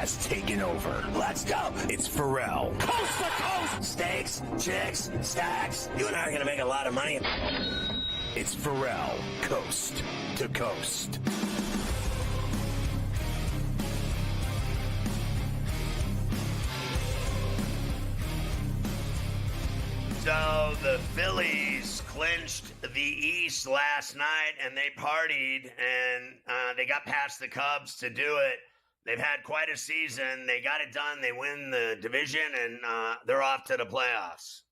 has taken over. Let's go. It's Ferrall. Coast to coast. Steaks, chicks, stacks. You and I are going to make a lot of money. It's Ferrall, coast to coast. So the Phillies clinched the East last night, and they partied, and they got past the Cubs to do it. They've had quite a season. They got it done. They win the division, and they're off to the playoffs.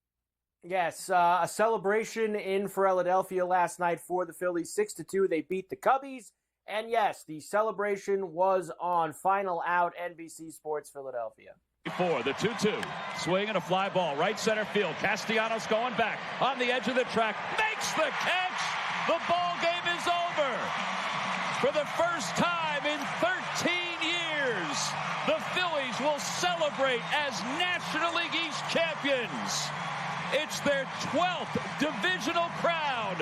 Yes, a celebration in Philadelphia last night for the Phillies. 6-2, they beat the Cubbies. And yes, the celebration was on. Final out, NBC Sports Philadelphia. The 2-2, swing and a fly ball, right center field. Castellanos going back on the edge of the track, makes the catch. The ball game is over. For the first time in 13 years, the Phillies will celebrate as National League East champions. It's their 12th divisional crown.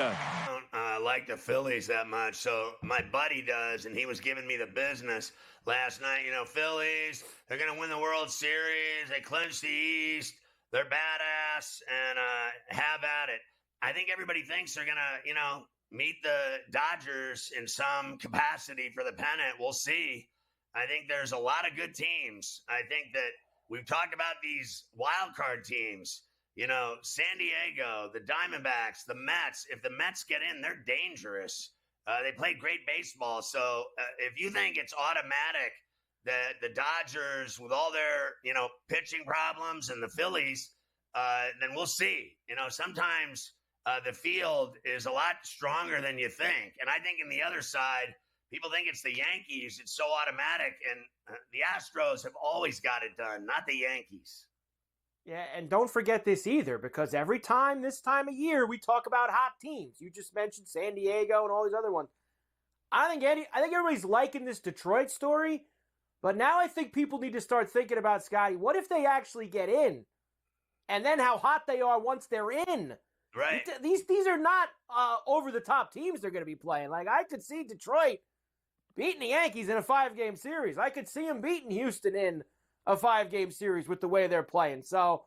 I don't like the Phillies that much, so my buddy does, and he was giving me the business last night. You know, Phillies, they're going to win the World Series. They clinched the East. They're badass, and have at it. I think everybody thinks they're going to, meet the Dodgers in some capacity for the pennant. We'll see. I think there's a lot of good teams. I think that we've talked about these wild card teams. San Diego, the Diamondbacks, the Mets. If the Mets get in, they're dangerous. They play great baseball. So if you think it's automatic that the Dodgers, with all their, pitching problems, and the Phillies, then we'll see. Sometimes the field is a lot stronger than you think. And I think in the other side, people think it's the Yankees. It's so automatic. And the Astros have always got it done, not the Yankees. Yeah, and don't forget this either, because every time this time of year we talk about hot teams. You just mentioned San Diego and all these other ones. I think everybody's liking this Detroit story, but now I think people need to start thinking about, Scotty, what if they actually get in? And then how hot they are once they're in. Right. These are not over-the-top teams they're going to be playing. Like, I could see Detroit beating the Yankees in a 5-game series. I could see them beating Houston in a 5-game series with the way they're playing. So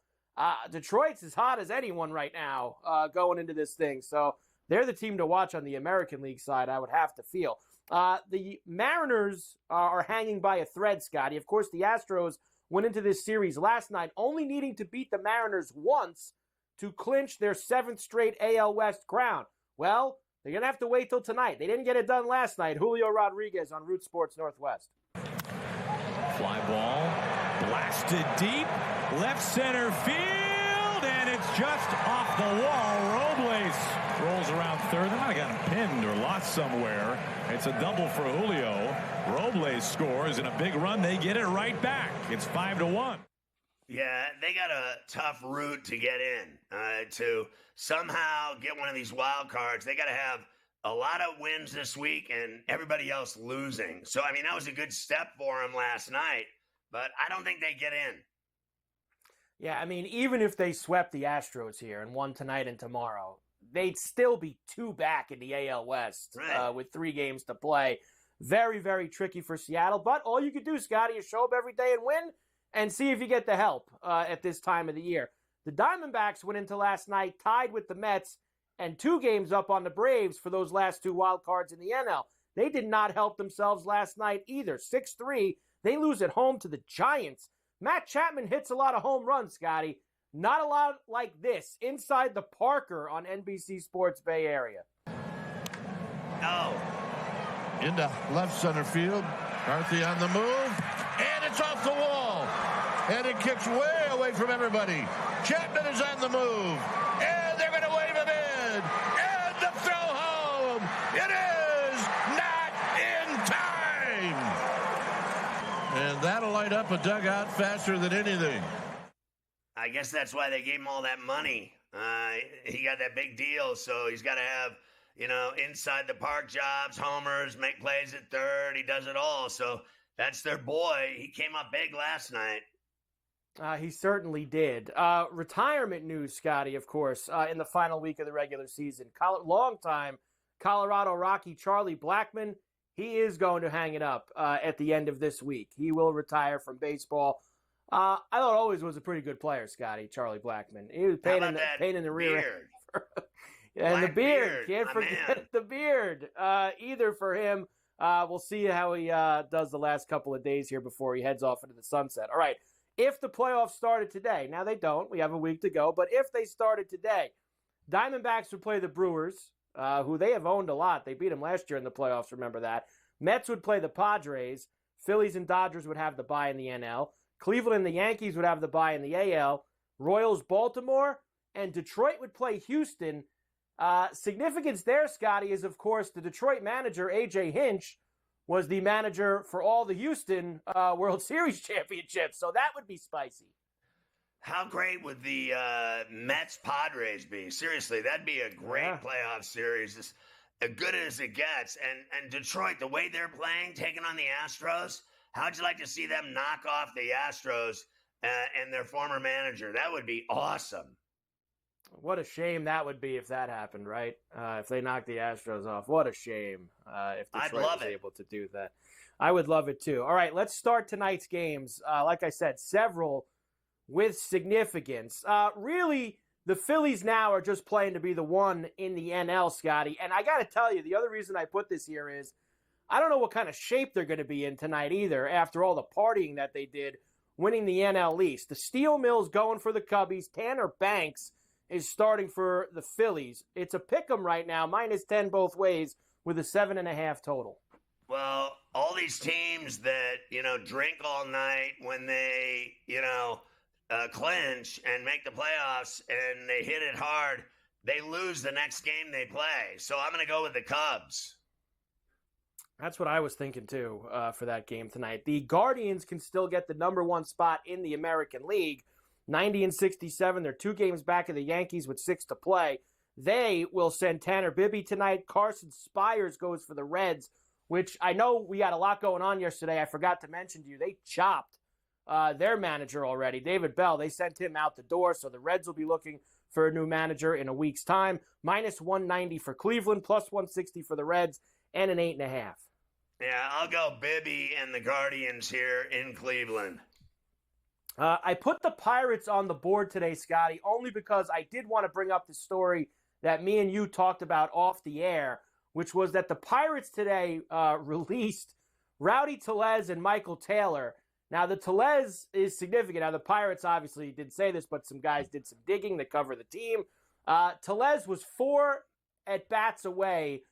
Detroit's as hot as anyone right now going into this thing. So they're the team to watch on the American League side, I would have to feel. The Mariners are hanging by a thread, Scotty. Of course, the Astros went into this series last night only needing to beat the Mariners once to clinch their 7th straight AL West crown. Well, they're going to have to wait till tonight. They didn't get it done last night. Julio Rodriguez on Root Sports Northwest. Fly ball blasted deep, left center field, and it's just off the wall. Robles rolls around third. They might have gotten pinned or lost somewhere. It's a double for Julio. Robles scores in a big run. They get it right back. It's 5-1. Yeah, they got a tough route to get in. To somehow get one of these wild cards, they got to have a lot of wins this week and everybody else losing. So, that was a good step for them last night, but I don't think they get in. Yeah, even if they swept the Astros here and won tonight and tomorrow, they'd still be 2 back in the AL West with 3 games to play. Very, very tricky for Seattle, but all you could do, Scotty, is show up every day and win and see if you get the help at this time of the year. The Diamondbacks went into last night tied with the Mets and 2 games up on the Braves for those last 2 wild cards in the NL. They did not help themselves last night either. 6-3, they lose at home to the Giants. Matt Chapman hits a lot of home runs, Scotty. Not a lot like this inside the Parker on NBC Sports Bay Area. No. Into left center field. Carthy on the move. And it's off the wall. And it kicks way away from everybody. Chapman is on the move. And they're going to wave him in. And the throw home. It is not in time. And that'll light up a dugout faster than anything. I guess that's why they gave him all that money. He got that big deal, so he's got to have, inside the park jobs, homers, make plays at third. He does it all. So that's their boy. He came up big last night. He certainly did. Retirement news, Scotty, of course, in the final week of the regular season. Longtime Colorado Rocky Charlie Blackmon, he is going to hang it up at the end of this week. He will retire from baseball. I thought always was a pretty good player, Scotty, Charlie Blackmon. He was pain in the rear end. And the beard. Can't forget the beard. Either for him. We'll see how he does the last couple of days here before he heads off into the sunset. All right. If the playoffs started today, now they don't. We have a week to go. But if they started today, Diamondbacks would play the Brewers, who they have owned a lot. They beat them last year in the playoffs, remember that. Mets would play the Padres. Phillies and Dodgers would have the bye in the NL. Cleveland and the Yankees would have the bye in the AL. Royals, Baltimore, and Detroit would play Houston. Significance there, Scotty, is, of course, the Detroit manager, A.J. Hinch, was the manager for all the Houston World Series championships. So that would be spicy. How great would the Mets-Padres be? Seriously, that'd be a great playoff series. As good as it gets. And Detroit, the way they're playing, taking on the Astros, how'd you like to see them knock off the Astros and their former manager? That would be awesome. What a shame that would be if that happened, right? If they knocked the Astros off. What a shame if Detroit was able to do that. I would love it too. All right, let's start tonight's games. Like I said, several with significance. Really, the Phillies now are just playing to be the one in the NL, Scotty. And I got to tell you, the other reason I put this here is I don't know what kind of shape they're going to be in tonight either after all the partying that they did winning the NL East. The Steel Mill's going for the Cubbies. Tanner Banks is starting for the Phillies. It's a pick'em right now, -10 both ways with a 7.5 total. Well, all these teams that, drink all night when they, clinch and make the playoffs and they hit it hard, they lose the next game they play. So I'm going to go with the Cubs. That's what I was thinking, too, for that game tonight. The Guardians can still get the number one spot in the American League. 90-67. They're 2 games back of the Yankees with 6 to play. They will send Tanner Bibby tonight. Carson Spires goes for the Reds, which I know we had a lot going on yesterday. I forgot to mention to you, they chopped their manager already, David Bell. They sent him out the door, so the Reds will be looking for a new manager in a week's time. -190 for Cleveland, +160 for the Reds, and an 8.5. Yeah, I'll go Bibby and the Guardians here in Cleveland. I put the Pirates on the board today, Scotty, only because I did want to bring up the story that me and you talked about off the air, which was that the Pirates today released Rowdy Tellez and Michael Taylor. Now, the Tellez is significant. Now, the Pirates obviously didn't say this, but some guys did some digging to cover the team. Tellez was 4 at-bats away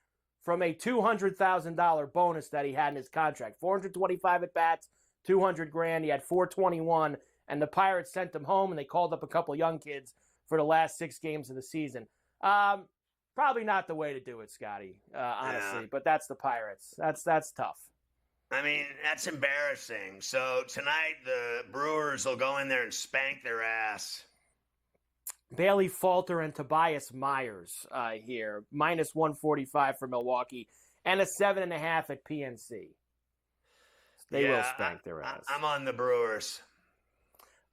from a $200,000 bonus that he had in his contract. 425 at-bats, $200,000. He had 421. And the Pirates sent him home, and they called up a couple young kids for the last 6 games of the season. Probably not the way to do it, Scotty, honestly. Yeah. But that's the Pirates. That's tough. I mean, that's embarrassing. So tonight the Brewers will go in there and spank their ass. Bailey Falter and Tobias Myers here. -145 for Milwaukee and a 7.5 at PNC. They will spank their ass. I'm on the Brewers.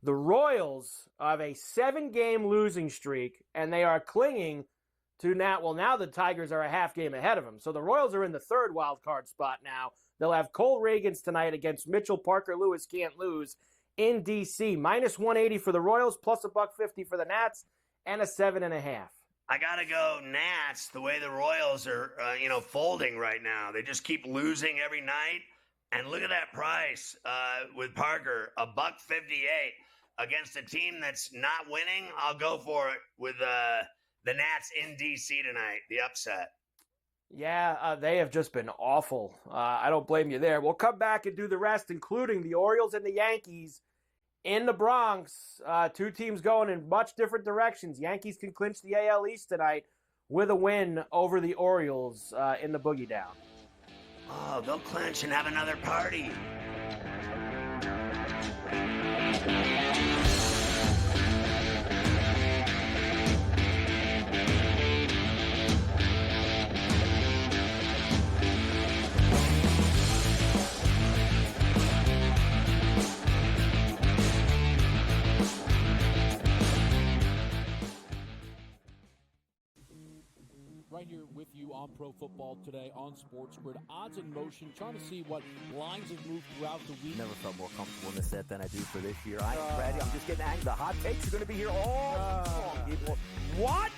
The Royals have a 7-game losing streak, and they are clinging to now. Well, now the Tigers are a half game ahead of them. So the Royals are in the 3rd wild card spot now. They'll have Cole Reagans tonight against Mitchell. Parker Lewis can't lose in D.C. -180 for the Royals, plus $1.50 for the Nats, and a 7.5. I got to go Nats the way the Royals are, folding right now. They just keep losing every night. And look at that price with Parker, $1.58 against a team that's not winning. I'll go for it with the Nats in D.C. tonight, the upset. Yeah, they have just been awful. I don't blame you there. We'll come back and do the rest, including the Orioles and the Yankees in the Bronx. 2 teams going in much different directions. Yankees can clinch the AL East tonight with a win over the Orioles in the Boogie Down. Oh, they'll clinch and have another party. Right here with you on Pro Football Today on SportsGrid. Odds in motion, trying to see what lines have moved throughout the week. Never felt more comfortable in this set than I do for this year. I am ready. I'm just getting angry. The hot takes are going to be here all long, people. What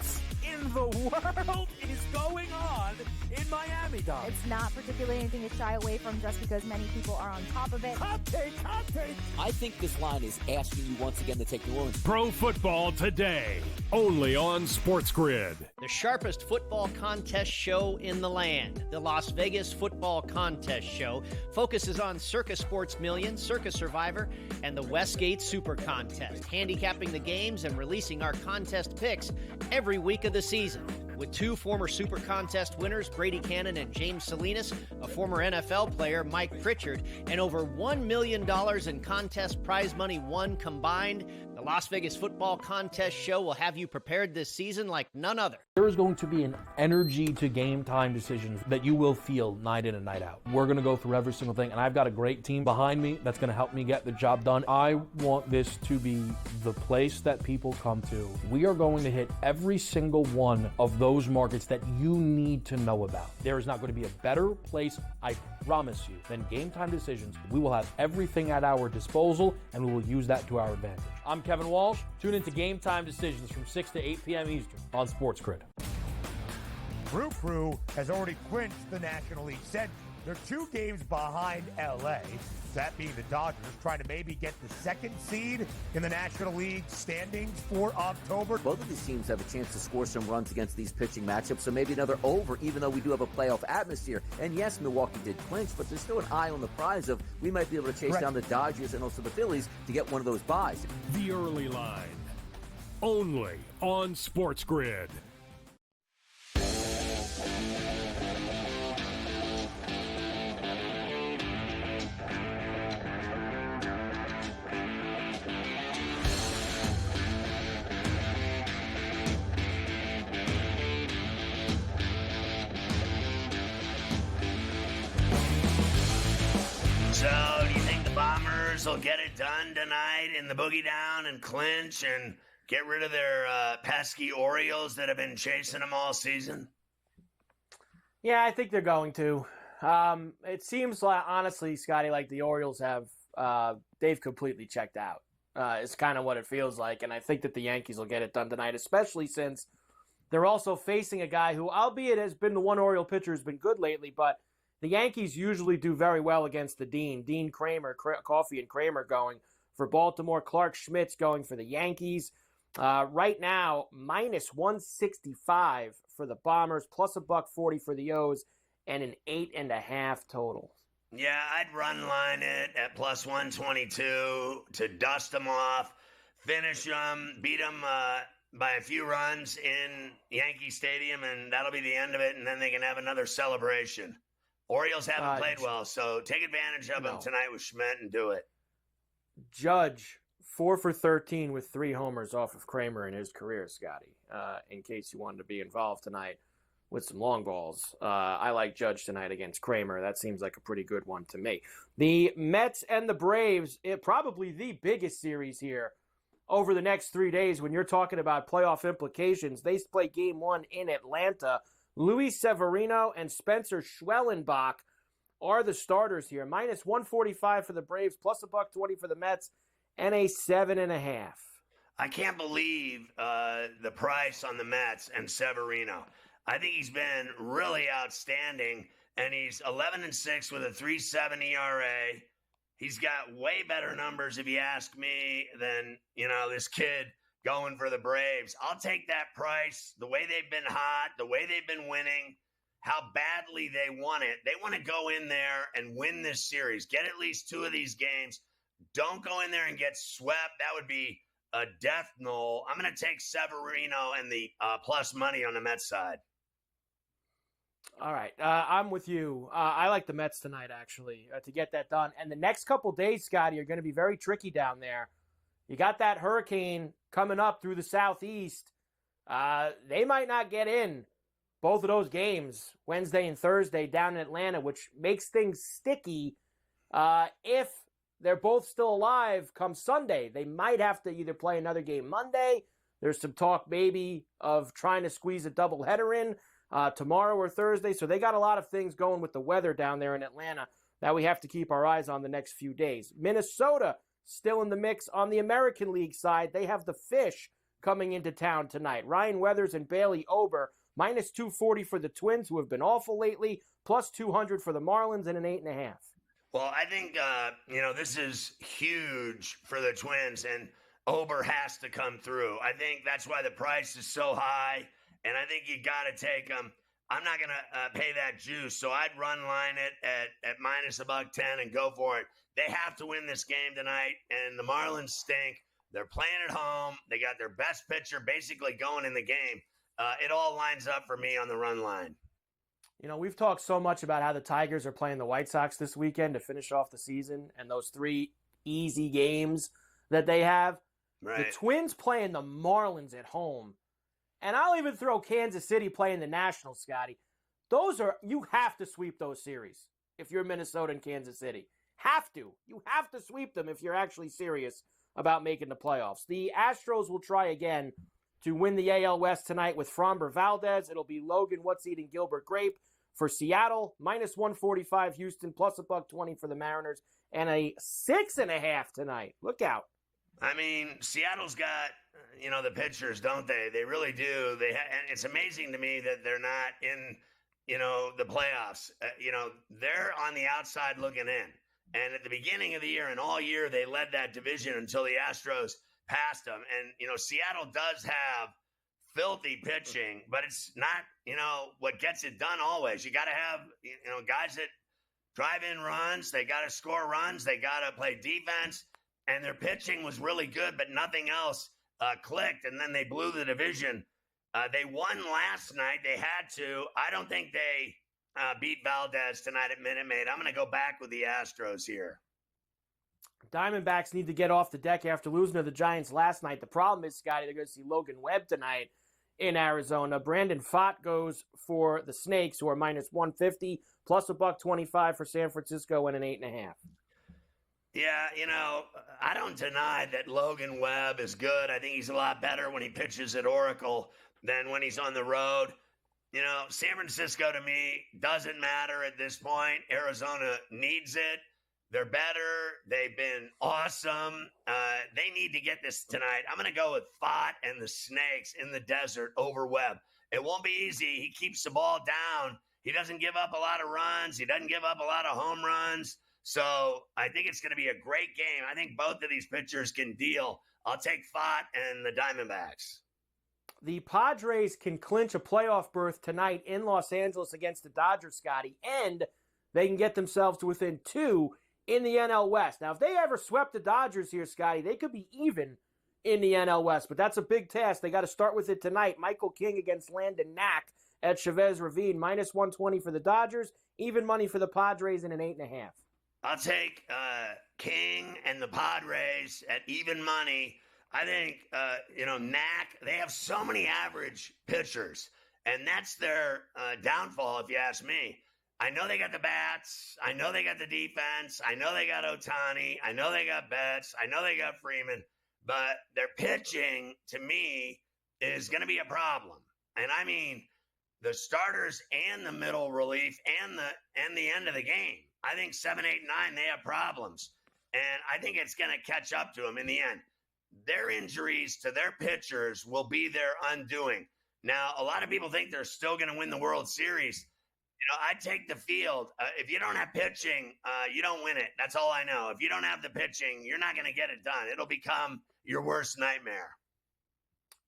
in the world is going on in Miami, Dom? It's not particularly anything to shy away from just because many people are on top of it. Hot take, hot take. I think this line is asking you once again to take New Orleans. Pro Football Today, only on SportsGrid. The sharpest football contest show in the land, the Las Vegas Football Contest Show, focuses on Circus Sports Million, Circus Survivor, and the Westgate Super Contest, handicapping the games and releasing our contest picks every week of the season. With two former Super Contest winners, Brady Cannon and James Salinas, a former NFL player, Mike Pritchard, and over $1 million in contest prize money won combined, the Las Vegas Football Contest Show will have you prepared this season like none other. There is going to be an energy to game time decisions that you will feel night in and night out. We're going to go through every single thing, and I've got a great team behind me that's going to help me get the job done. I want this to be the place that people come to. We are going to hit every single one of those markets that you need to know about. There is not going to be a better place, I promise you, than Game Time Decisions. We will have everything at our disposal, and we will use that to our advantage. I'm Kevin Walsh. Tune into Game Time Decisions from 6 to 8 p.m. Eastern on SportsGrid. Crew has already clinched the National League Central. They're 2 games behind LA, that being the Dodgers, trying to maybe get the 2nd seed in the National League standings for October. Both of these teams have a chance to score some runs against these pitching matchups, so maybe another over, even though we do have a playoff atmosphere. And yes, Milwaukee did clinch, but there's still an eye on the prize of we might be able to chase down the Dodgers and also the Phillies to get one of those buys. The early line, only on SportsGrid. So, do you think the Bombers will get it done tonight in the boogie down and clinch and get rid of their pesky Orioles that have been chasing them all season? Yeah, I think they're going to. It seems like, honestly, Scotty, like the Orioles have, they've completely checked out. It's kind of what it feels like, and I think that the Yankees will get it done tonight, especially since they're also facing a guy who, albeit has been the one Oriole pitcher who's been good lately, but the Yankees usually do very well against the Dean Kramer, Coffey and Kramer going for Baltimore. Clark Schmidt's going for the Yankees. Right now, minus 165 for the Bombers, plus $1.40 for the O's, and an 8.5 total. Yeah, I'd run line it at plus 122 to dust them off, finish them, beat them by a few runs in Yankee Stadium, and that'll be the end of it, and then they can have another celebration. Orioles haven't played well, so take advantage of them tonight with Schmidt and do it. Judge, 4 for 13 with 3 homers off of Kramer in his career, Scotty, in case you wanted to be involved tonight with some long balls. I like Judge tonight against Kramer. That seems like a pretty good one to me. The Mets and the Braves, probably the biggest series here over the next 3 days when you're talking about playoff implications. They play Game 1 in Atlanta. Luis Severino and Spencer Schwellenbach are the starters here. Minus 145 for the Braves, plus $1.20 for the Mets, and a 7.5. I can't believe the price on the Mets and Severino. I think he's been really outstanding, and he's 11-6 with a 3.7 ERA. He's got way better numbers, if you ask me, than this kid going for the Braves. I'll take that price. The way they've been hot, the way they've been winning, how badly they want it. They want to go in there and win this series. Get at least 2 of these games. Don't go in there and get swept. That would be a death knell. I'm going to take Severino and the plus money on the Mets side. All right. I'm with you. I like the Mets tonight, actually, to get that done. And the next couple days, Scotty, are going to be very tricky down there. You got that hurricane coming up through the southeast. They might not get in both of those games, Wednesday and Thursday, down in Atlanta, which makes things sticky. If they're both still alive come Sunday, they might have to either play another game Monday. There's some talk maybe of trying to squeeze a doubleheader in. tomorrow or Thursday. So they got a lot of things going with the weather down there in Atlanta that we have to keep our eyes on the next few days. Minnesota still in the mix on the American League side. They have the Fish coming into town tonight. Ryan Weathers and Bailey Ober, minus 240 for the Twins, who have been awful lately, plus 200 for the Marlins and an 8.5. Well, I think, this is huge for the Twins, and Ober has to come through. I think that's why the price is so high, and I think you got to take them. I'm not going to pay that juice, so I'd run line it at minus $1.10 and go for it. They have to win this game tonight, and the Marlins stink. They're playing at home. They got their best pitcher basically going in the game. It all lines up for me on the run line. We've talked so much about how the Tigers are playing the White Sox this weekend to finish off the season and those 3 easy games that they have. Right. The Twins playing the Marlins at home. And I'll even throw Kansas City playing the Nationals, Scotty. You have to sweep those series if you're Minnesota and Kansas City. You have to sweep them if you're actually serious about making the playoffs. The Astros will try again to win the AL West tonight with Framber Valdez. It'll be Logan Whatseed and Gilbert Grape for Seattle, minus 145 Houston, plus $1.20 for the Mariners, and a 6.5 tonight. Look out. I mean, Seattle's got, the pitchers, don't they? They really do. And it's amazing to me that they're not in, the playoffs. They're on the outside looking in. And at the beginning of the year and all year, they led that division until the Astros passed them. And, Seattle does have filthy pitching, but it's not, what gets it done always. You got to have, guys that drive in runs. They got to score runs. They got to play defense. And their pitching was really good, but nothing else clicked. And then they blew the division. They won last night. They had to. I don't think they beat Valdez tonight at Minute Maid. I'm going to go back with the Astros here. Diamondbacks need to get off the deck after losing to the Giants last night. The problem is, Scotty, they're going to see Logan Webb tonight in Arizona. Brandon Pfaadt goes for the Snakes, who are minus 150, plus $1.25 for San Francisco and an 8.5. Yeah, I don't deny that Logan Webb is good. I think he's a lot better when he pitches at Oracle than when he's on the road. San Francisco to me doesn't matter at this point. Arizona needs it. They're better. They've been awesome. They need to get this tonight. I'm going to go with Pfaadt and the Snakes in the desert over Webb. It won't be easy. He keeps the ball down. He doesn't give up a lot of runs. He doesn't give up a lot of home runs. So I think it's going to be a great game. I think both of these pitchers can deal. I'll take Pfaadt and the Diamondbacks. The Padres can clinch a playoff berth tonight in Los Angeles against the Dodgers, Scotty, and they can get themselves to within 2 in the NL West. Now, if they ever swept the Dodgers here, Scotty, they could be even in the NL West, but that's a big task. They got to start with it tonight. Michael King against Landon Knack at Chavez Ravine, minus 120 for the Dodgers, even money for the Padres and an 8.5. I'll take King and the Padres at even money. I think, Knack, they have so many average pitchers, and that's their downfall, if you ask me. I know they got the bats. I know they got the defense. I know they got Ohtani. I know they got Betts. I know they got Freeman. But their pitching, to me, is going to be a problem. And I mean, the starters and the middle relief and the end of the game. I think 7, 8, 9, they have problems. And I think it's going to catch up to them in the end. Their injuries to their pitchers will be their undoing. Now, a lot of people think they're still going to win the World Series. I take the field. If you don't have pitching, you don't win it. That's all I know. If you don't have the pitching, you're not going to get it done. It'll become your worst nightmare.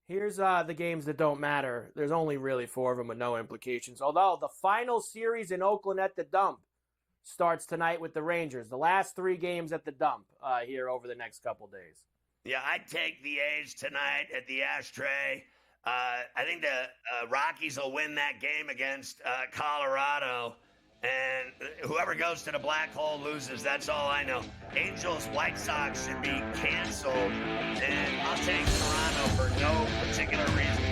Here's the games that don't matter. There's only really 4 of them with no implications. Although the final series in Oakland at the Dump starts tonight with the Rangers. The last 3 games at the Dump here over the next couple days. Yeah, I'd take the A's tonight at the Ashtray. I think the Rockies will win that game against Colorado. And whoever goes to the black hole loses. That's all I know. Angels, White Sox should be canceled. And I'll take Toronto for no particular reason.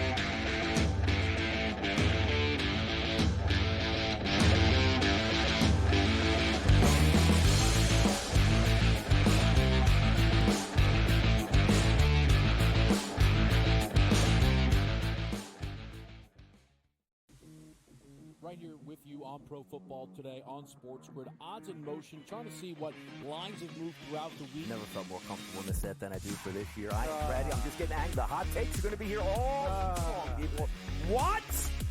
on Pro Football Today on SportsGrid. Odds in motion, trying to see what lines have moved throughout the week. Never felt more comfortable in this set than I do for this year. I am ready. I'm just getting angry. The hot takes are going to be here all long, people. What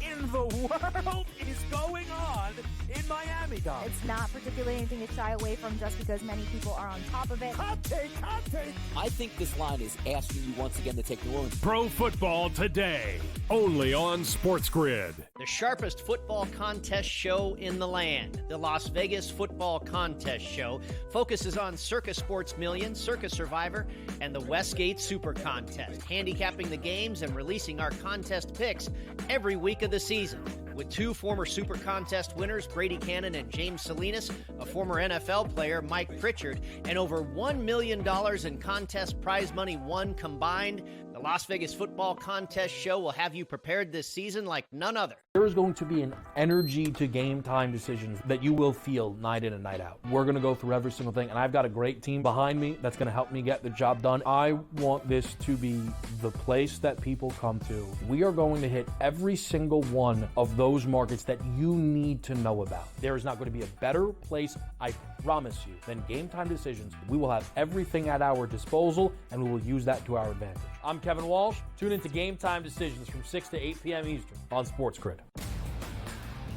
in the world is going on in Miami, Dom? It's not particularly anything to shy away from just because many people are on top of it. Hot take, hot take. I think this line is asking you once again to take New Orleans. Pro Football Today, only on SportsGrid. The sharpest football contest show in the land, the Las Vegas Football Contest Show, focuses on Circus Sports Million, Circus Survivor, and the Westgate Super Contest, handicapping the games and releasing our contest picks every week of the season. With two former Super Contest winners, Brady Cannon and James Salinas, a former NFL player, Mike Pritchard, and over $1 million in contest prize money won combined, the Las Vegas Football Contest Show will have you prepared this season like none other. There is going to be an energy to game time decisions that you will feel night in and night out. We're going to go through every single thing, and I've got a great team behind me that's going to help me get the job done. I want this to be the place that people come to. We are going to hit every single one of those markets that you need to know about. There is not going to be a better place, I promise you, than Game Time Decisions. We will have everything at our disposal, and we will use that to our advantage. I'm Kevin Walsh. Tune into Game Time Decisions from 6 to 8 p.m. Eastern on SportsGrid.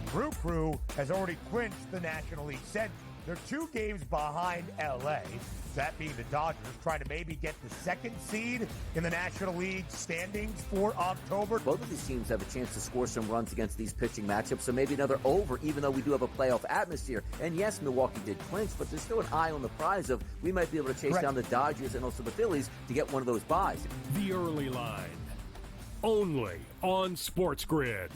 Brew Crew has already clinched the National League Central. They're 2 games behind LA, that being the Dodgers, trying to maybe get the 2nd seed in the National League standings for October. Both of these teams have a chance to score some runs against these pitching matchups, so maybe another over, even though we do have a playoff atmosphere. And yes, Milwaukee did clinch, but there's still an eye on the prize of we might be able to chase down the Dodgers and also the Phillies to get one of those buys. The early line, only on SportsGrid.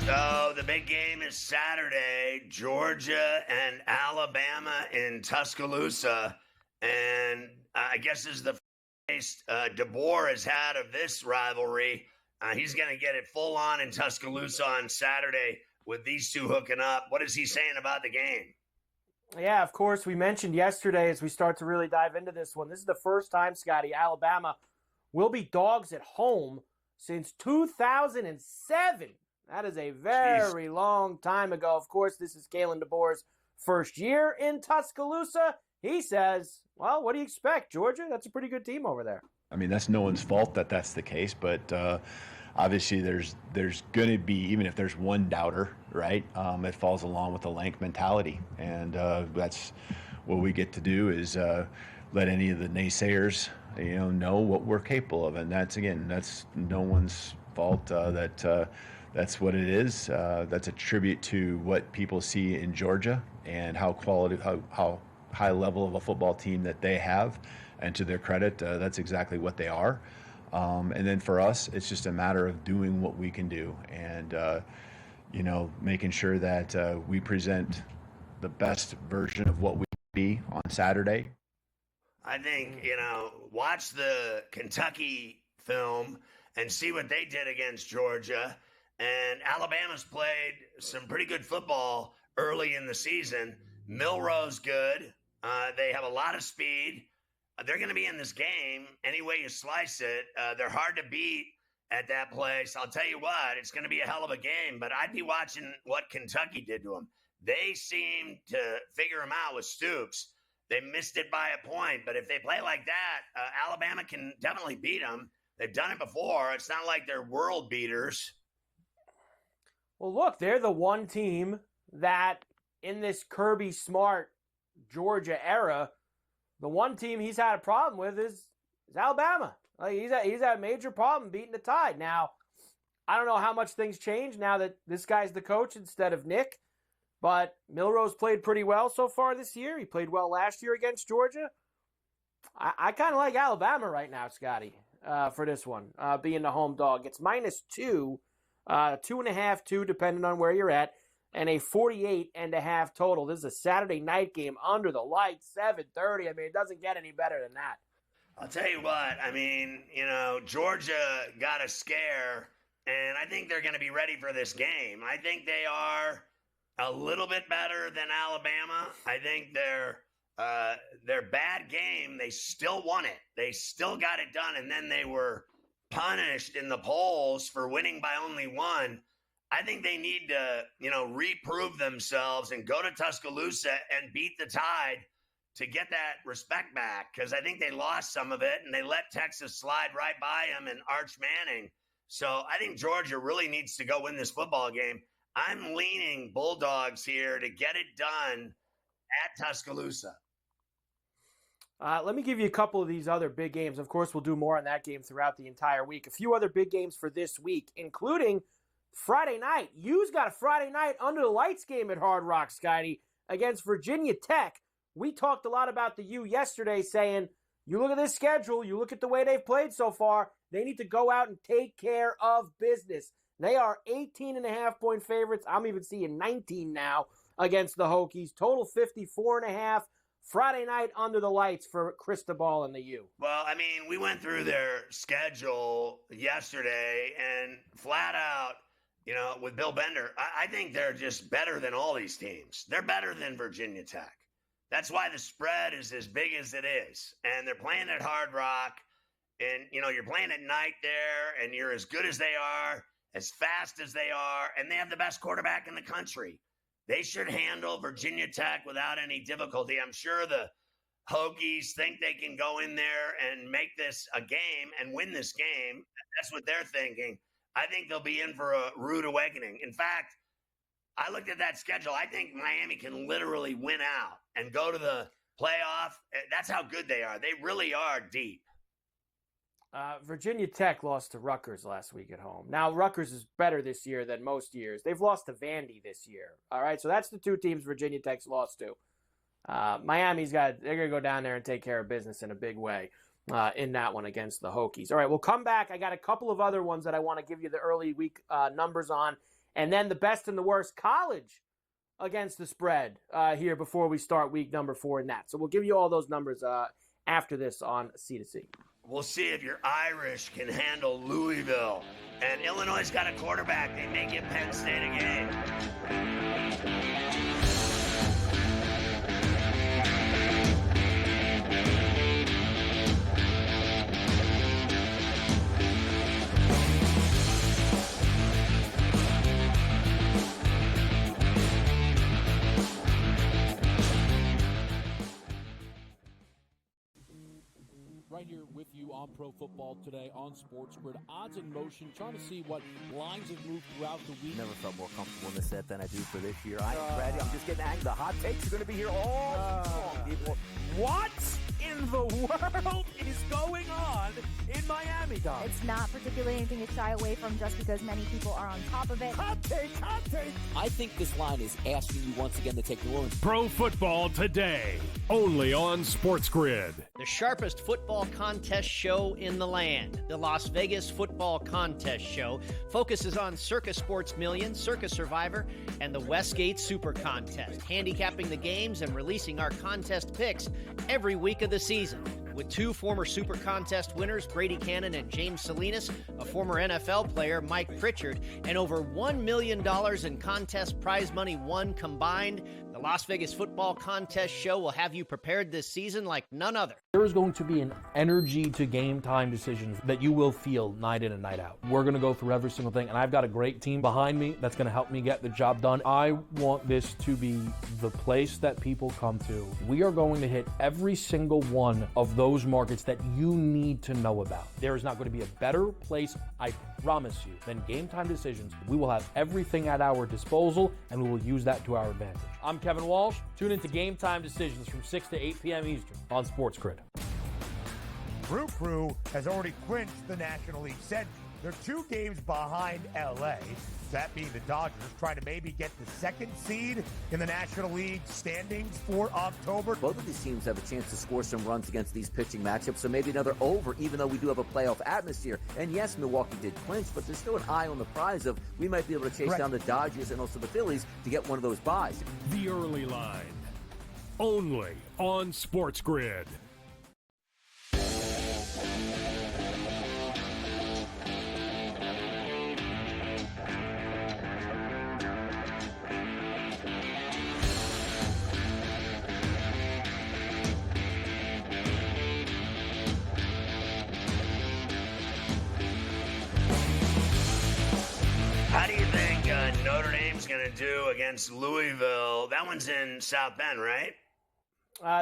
So the big game is Saturday, Georgia and Alabama in Tuscaloosa. And I guess this is the first DeBoer has had of this rivalry. He's going to get it full on in Tuscaloosa on Saturday with these two hooking up. What is he saying about the game? Yeah, of course, we mentioned yesterday as we start to really dive into this one. This is the first time, Scotty, Alabama will be dogs at home since 2007. That is a very long time ago. Of course, this is Kalen DeBoer's first year in Tuscaloosa. He says, well, what do you expect, Georgia? That's a pretty good team over there. I mean, that's no one's fault that that's the case, but obviously there's going to be, even if there's one doubter, right, it falls along with the Lank mentality. And that's what we get to do is let any of the naysayers, know what we're capable of. And that's no one's fault that's what it is. That's a tribute to what people see in Georgia and how high level of a football team that they have. And to their credit, that's exactly what they are. And then for us, it's just a matter of doing what we can do and, making sure that we present the best version of what we can be on Saturday. I think, watch the Kentucky film and see what they did against Georgia. And Alabama's played some pretty good football early in the season. Milrow's good. They have a lot of speed. They're going to be in this game any way you slice it. They're hard to beat at that place. I'll tell you what, it's going to be a hell of a game, but I'd be watching what Kentucky did to them. They seemed to figure them out with Stoops. They missed it by a point, but if they play like that, Alabama can definitely beat them. They've done it before. It's not like they're world beaters. Well, look, they're the one team that in this Kirby Smart Georgia era, the one team he's had a problem with is Alabama. He's had a major problem beating the Tide. Now, I don't know how much things change now that this guy's the coach instead of Nick, but Milrow's played pretty well so far this year. He played well last year against Georgia. I kind of like Alabama right now, Scotty, for this one, being the home dog. It's -2. 2.5, 2, depending on where you're at, and a 48.5 total. This is a Saturday night game under the lights, 7:30. I mean, it doesn't get any better than that. I'll tell you what, I mean, Georgia got a scare, and I think they're going to be ready for this game. I think they are a little bit better than Alabama. I think their bad game, they still won it. They still got it done, and then they were punished in the polls for winning by only one. I think they need to, reprove themselves and go to Tuscaloosa and beat the Tide to get that respect back, because I think they lost some of it, and they let Texas slide right by them and Arch Manning. So I think Georgia really needs to go win this football game. I'm leaning Bulldogs here to get it done at Tuscaloosa. Let me give you a couple of these other big games. Of course, we'll do more on that game throughout the entire week. A few other big games for this week, including Friday night. You've got a Friday night under the lights game at Hard Rock, Scotty, against Virginia Tech. We talked a lot about the U yesterday, saying, you look at this schedule, you look at the way they've played so far, they need to go out and take care of business. They are 18.5-point favorites. I'm even seeing 19 now against the Hokies. Total 54.5. Friday night under the lights for Cristobal and the U. Well, I mean, we went through their schedule yesterday, and flat out, with Bill Bender, I think they're just better than all these teams. They're better than Virginia Tech. That's why the spread is as big as it is. And they're playing at Hard Rock, and, you're playing at night there, and you're as good as they are, as fast as they are, and they have the best quarterback in the country. They should handle Virginia Tech without any difficulty. I'm sure the Hokies think they can go in there and make this a game and win this game. That's what they're thinking. I think they'll be in for a rude awakening. In fact, I looked at that schedule. I think Miami can literally win out and go to the playoff. That's how good they are. They really are deep. Virginia Tech lost to Rutgers last week at home. Now, Rutgers is better this year than most years. They've lost to Vandy this year. All right, so that's the two teams Virginia Tech's lost to. Miami's they're going to go down there and take care of business in a big way in that one against the Hokies. All right, we'll come back. I got a couple of other ones that I want to give you the early week numbers on, and then the best and the worst college against the spread here before we start week number 4 in that. So we'll give you all those numbers after this on C2C. We'll see if your Irish can handle Louisville. And Illinois got a quarterback. They may give Penn State a game. Right here with you on Pro Football Today on SportsGrid. Odds in motion, trying to see what lines have moved throughout the week. Never felt more comfortable in this set than I do for this year. I am ready. I'm just getting angry. The hot takes are going to be here all long, people. What in the world is going on in Miami, Dom? It's not particularly anything to shy away from just because many people are on top of it. Hot take, hot take. I think this line is asking you once again to take New Orleans. Pro Football Today, only on SportsGrid. The sharpest football contest show in the land, the Las Vegas Football Contest Show, focuses on Circa Sports Million, Circa Survivor, and the Westgate Super Contest, handicapping the games and releasing our contest picks every week of the season. With 2 former Super Contest winners, Brady Cannon and James Salinas, a former NFL player, Mike Pritchard, and over $1 million in contest prize money won combined, the Las Vegas Football Contest Show will have you prepared this season like none other. There is going to be an energy to game time decisions that you will feel night in and night out. We're going to go through every single thing, and I've got a great team behind me that's going to help me get the job done. I want this to be the place that people come to. We are going to hit every single one of those markets that you need to know about. There is not going to be a better place, I promise you, than Game Time Decisions. We will have everything at our disposal, and we will use that to our advantage. I'm Kevin Walsh. Tune into Game Time Decisions from 6 to 8 p.m. Eastern on SportsGrid. Brew Crew has already clinched the National League Central. They're 2 games behind L.A., that being the Dodgers, trying to maybe get the 2nd seed in the National League standings for October. Both of these teams have a chance to score some runs against these pitching matchups, so maybe another over, even though we do have a playoff atmosphere. And yes, Milwaukee did clinch, but there's still an eye on the prize of we might be able to chase down the Dodgers and also the Phillies to get one of those buys. The early line, only on SportsGrid. Notre Dame's going to do against Louisville? That one's in South Bend, right?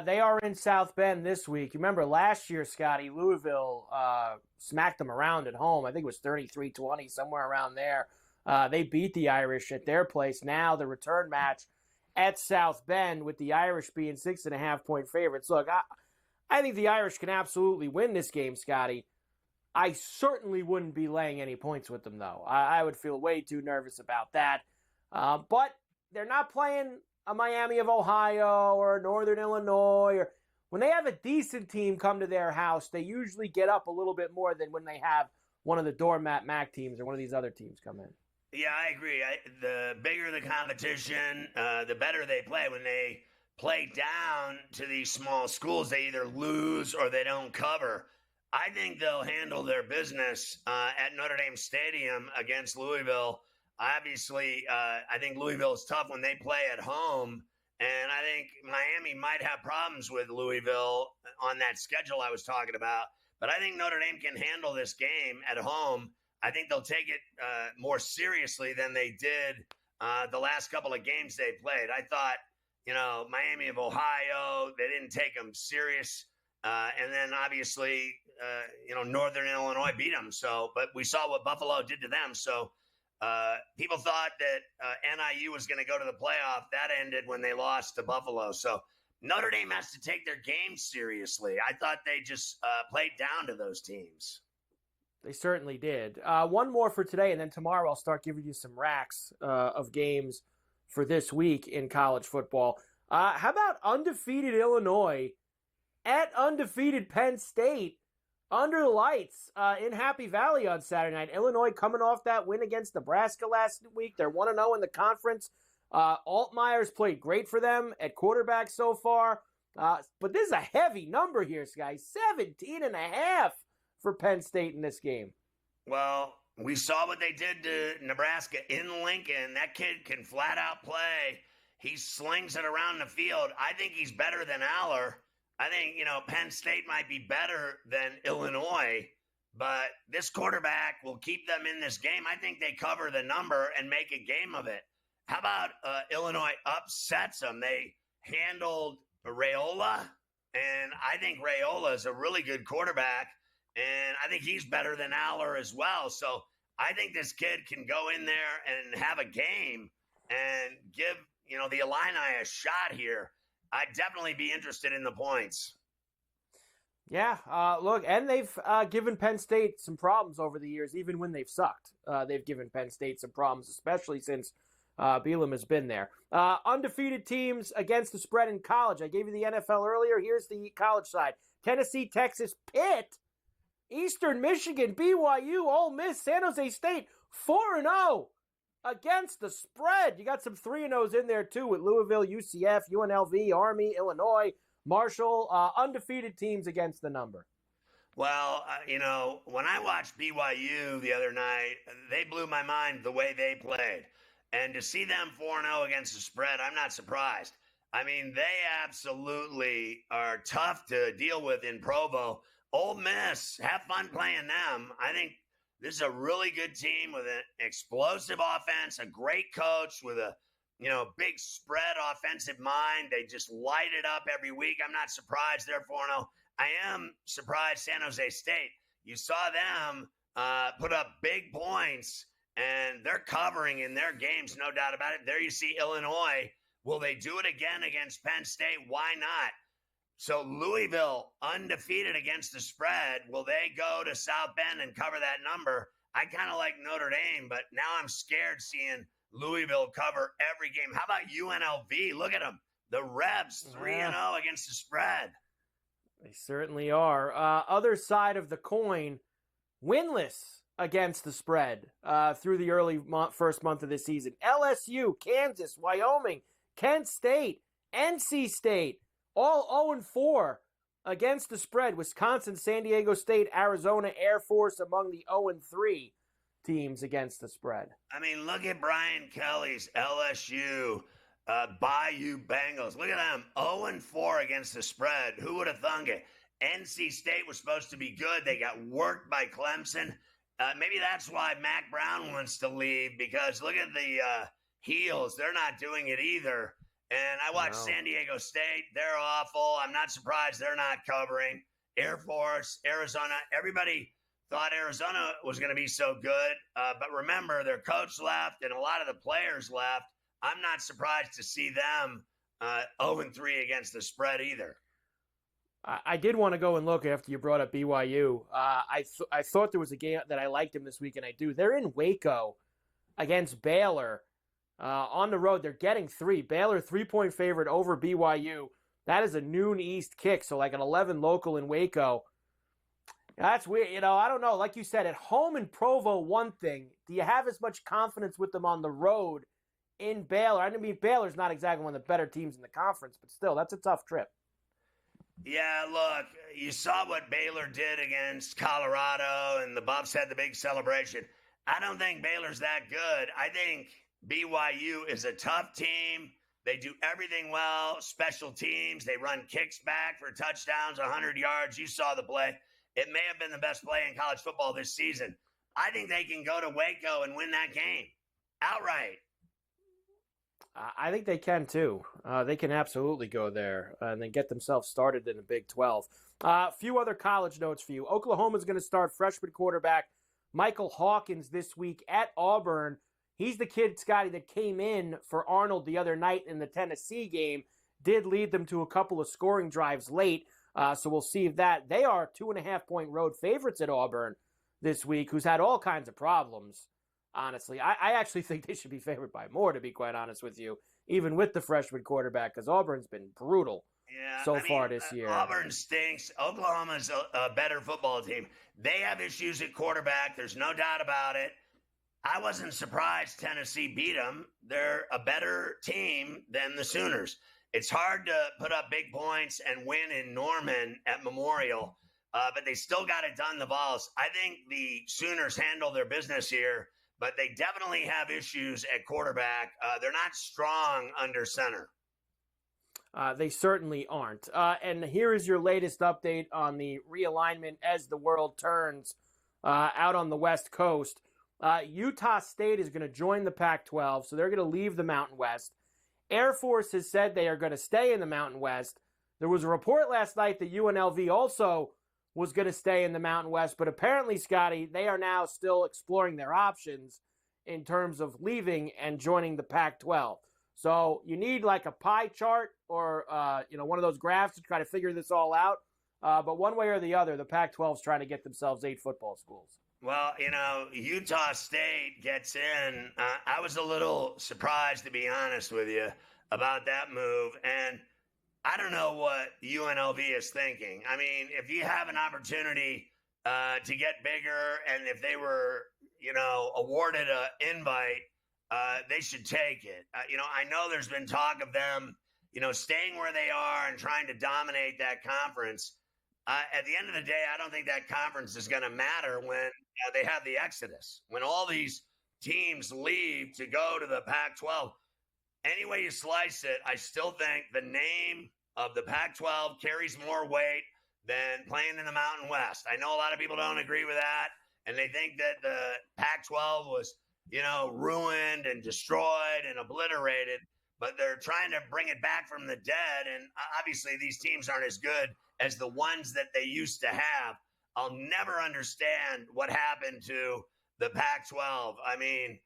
They are in South Bend this week. You remember last year, Scotty, Louisville smacked them around at home. I think it was 33-20, somewhere around there. They beat the Irish at their place. Now the return match at South Bend with the Irish being 6.5-point favorites. Look, I think the Irish can absolutely win this game, Scotty. I certainly wouldn't be laying any points with them, though. I would feel way too nervous about that. But they're not playing a Miami of Ohio or Northern Illinois. Or when they have a decent team come to their house, they usually get up a little bit more than when they have one of the doormat MAC teams or one of these other teams come in. Yeah, I agree. The bigger the competition, the better they play. When they play down to these small schools, they either lose or they don't cover. I think they'll handle their business at Notre Dame Stadium against Louisville. Obviously, I think Louisville's tough when they play at home, and I think Miami might have problems with Louisville on that schedule I was talking about. But I think Notre Dame can handle this game at home. I think they'll take it more seriously than they did the last couple of games they played. I thought, Miami of Ohio, they didn't take them serious. And then obviously, Northern Illinois beat them. So, but we saw what Buffalo did to them. So people thought that NIU was going to go to the playoff. That ended when they lost to Buffalo. So Notre Dame has to take their game seriously. I thought they just played down to those teams. They certainly did. One more for today, and then tomorrow I'll start giving you some racks of games for this week in college football. How about undefeated Illinois at undefeated Penn State under the lights in Happy Valley on Saturday night? Illinois coming off that win against Nebraska last week. They're 1-0 in the conference. Altmaier's played great for them at quarterback so far. But this is a heavy number here, guys. 17.5 for Penn State in this game. Well, we saw what they did to Nebraska in Lincoln. That kid can flat out play. He slings it around the field. I think he's better than Aller. I think, Penn State might be better than Illinois, but this quarterback will keep them in this game. I think they cover the number and make a game of it. How about Illinois upsets them? They handled Raiola, and I think Raiola is a really good quarterback, and I think he's better than Aller as well. So I think this kid can go in there and have a game and give, the Illini a shot here. I'd definitely be interested in the points. Yeah, look, and they've given Penn State some problems over the years, even when they've sucked. They've given Penn State some problems, especially since Bielema has been there. Undefeated teams against the spread in college. I gave you the NFL earlier. Here's the college side. Tennessee, Texas, Pitt, Eastern Michigan, BYU, Ole Miss, San Jose State, 4-0 against the spread. You got some 3-0s in there, too, with Louisville, UCF, UNLV, Army, Illinois, Marshall. Undefeated teams against the number. Well, when I watched BYU the other night, they blew my mind the way they played. And to see them 4-0 against the spread, I'm not surprised. I mean, they absolutely are tough to deal with in Provo. Ole Miss, have fun playing them. I think this is a really good team with an explosive offense, a great coach with a, big spread offensive mind. They just light it up every week. I'm not surprised they're 4-0. I am surprised San Jose State. You saw them put up big points, and they're covering in their games, no doubt about it. There you see Illinois. Will they do it again against Penn State? Why not? So Louisville, undefeated against the spread. Will they go to South Bend and cover that number? I kind of like Notre Dame, but now I'm scared seeing Louisville cover every game. How about UNLV? Look at them. The Rebs, 3-0 against the spread. They certainly are. Other side of the coin, winless against the spread through the early first month of the season. LSU, Kansas, Wyoming, Kent State, NC State, all 0-4 against the spread. Wisconsin, San Diego State, Arizona, Air Force among the 0-3 teams against the spread. I mean, look at Brian Kelly's LSU, Bayou Bengals. Look at them, 0-4 against the spread. Who would have thunk it? NC State was supposed to be good. They got worked by Clemson. Maybe that's why Mac Brown wants to leave, because look at heels. They're not doing it either. And I watched San Diego State. They're awful. I'm not surprised they're not covering. Air Force, Arizona, everybody thought Arizona was going to be so good. But remember, their coach left and a lot of the players left. I'm not surprised to see them 0-3 against the spread either. I did want to go and look after you brought up BYU. I thought there was a game that I liked him this week, and I do. They're in Waco against Baylor on the road. They're getting 3. Baylor 3-point favorite over BYU. That is a noon East kick, so like an 11 local in Waco. That's weird. I don't know. Like you said, at home in Provo, one thing. Do you have as much confidence with them on the road in Baylor? I mean, Baylor's not exactly one of the better teams in the conference, but still, that's a tough trip. Yeah, look, you saw what Baylor did against Colorado, and the Buffs had the big celebration. I don't think Baylor's that good. I think BYU is a tough team. They do everything well, special teams. They run kicks back for touchdowns, 100 yards. You saw the play. It may have been the best play in college football this season. I think they can go to Waco and win that game outright. I think they can, too. They can absolutely go there and then get themselves started in the Big 12. A few other college notes for you. Oklahoma's going to start freshman quarterback Michael Hawkins this week at Auburn. He's the kid, Scotty, that came in for Arnold the other night in the Tennessee game, did lead them to a couple of scoring drives late. So we'll see if that. They are 2.5-point road favorites at Auburn this week, who's had all kinds of problems. Honestly, I actually think they should be favored by more, to be quite honest with you, even with the freshman quarterback, because Auburn's been brutal far this year. Auburn stinks. Oklahoma's a better football team. They have issues at quarterback. There's no doubt about it. I wasn't surprised Tennessee beat them. They're a better team than the Sooners. It's hard to put up big points and win in Norman at Memorial, but they still got it done, the Vols. I think the Sooners handle their business here, but they definitely have issues at quarterback. They're not strong under center. They certainly aren't. And here is your latest update on the realignment as the world turns out on the West Coast. Utah State is going to join the Pac-12, so they're going to leave the Mountain West. Air Force has said they are going to stay in the Mountain West. There was a report last night that UNLV also was going to stay in the Mountain West, but apparently, Scotty, they are now still exploring their options in terms of leaving and joining the Pac-12. So you need like a pie chart or one of those graphs to try to figure this all out. But one way or the other, the Pac-12 is trying to get themselves 8 football schools. Well, Utah State gets in. I was a little surprised, to be honest with you, about that move. And I don't know what UNLV is thinking. I mean, if you have an opportunity to get bigger, and if they were, awarded an invite, they should take it. I know there's been talk of them, staying where they are and trying to dominate that conference. At the end of the day, I don't think that conference is going to matter when they have the exodus. When all these teams leave to go to the Pac-12, any way you slice it, I still think the name of the Pac-12 carries more weight than playing in the Mountain West. I know a lot of people don't agree with that, and they think that the Pac-12 was, ruined and destroyed and obliterated, but they're trying to bring it back from the dead, and obviously these teams aren't as good as the ones that they used to have. I'll never understand what happened to the Pac-12. I mean,